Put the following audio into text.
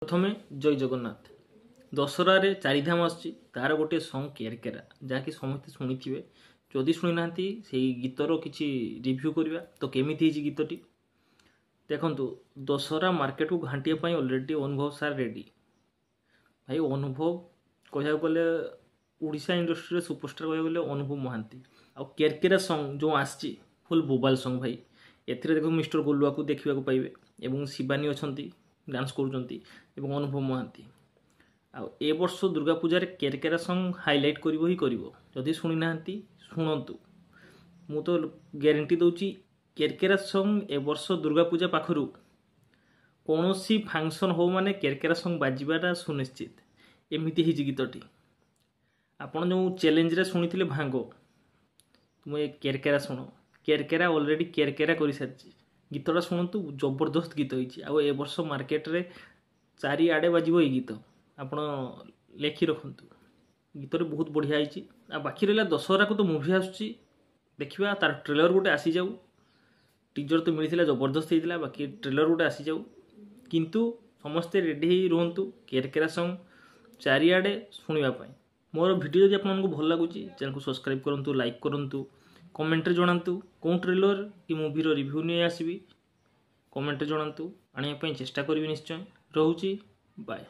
प्रथमे जय जगन्नाथ। दशहरा रे चारिधाम आसुची तार गोटे सॉन्ग केरकेरा जहाँकि समस्ते शुणी थे। जदि शुणी ना से गीतर किसी रिव्यू करवा तो केमिति गीतटी देखु। दशहरा मार्केट को घाटिया ऑलरेडी अनुभव सार रेडी। भाई अनुभव कह गले ओडिशा इंडस्ट्री सुपरस्टार कह गले अनुभव महांती। आ केरकेरा सॉन्ग जो आसी फुल बोबाल सॉन्ग भाई। एथिरे देखो मिस्टर गोलुआ को देखा पाइबे एवं शिवानी अच्छी डांस करुँच अनुभव महांती। आ ए वर्ष दुर्गा पूजा केरकेरा सॉन्ग हाईलाइट करिवो ही करिवो। जदि शुणी ना शुणु मु तो ग्यारंटी दौची केरकेरा सॉन्ग ए वर्ष दुर्गा पूजा पाखरु कौन सी फंक्शन हो माने केरकेरा सॉन्ग बाजिबाटा सुनिश्चित। एमिति ही गीतटी आपन जो चैलेंज रे शुणी भांग तुम ये केरकेरा शुण। केरकेरा ऑलरेडी केरकेरा कर सारी गीतटा शुणु जबरदस्त गीत होती। आ ए वर्ष मार्केट रे चारिआडे बाजिबो ये गीत आपण लेखि रखु। गीत बहुत बढ़िया होती। बाकी रहा दशहरा को तो मुवी आसूची देखा तार ट्रेलर गोटे आसी जाऊ। टीजर तो मिलता जबरदस्त होता बाकी ट्रेलर गोटे आसी जाऊ। किंतु समस्ते रेडी ही रुहतु केरकेरा सॉन्ग चारिआडे शुणापी। मोर वीडियो जब आपको भल लगुच चैनल को सब्सक्राइब करूँ, लाइक करूँ, कमेंट जनातु कौन ट्रेलर कि मूवीर रिव्यू नहीं आसबि कमेंट जनातु। आने चेष्टा करी निश्चय। रोची बाय।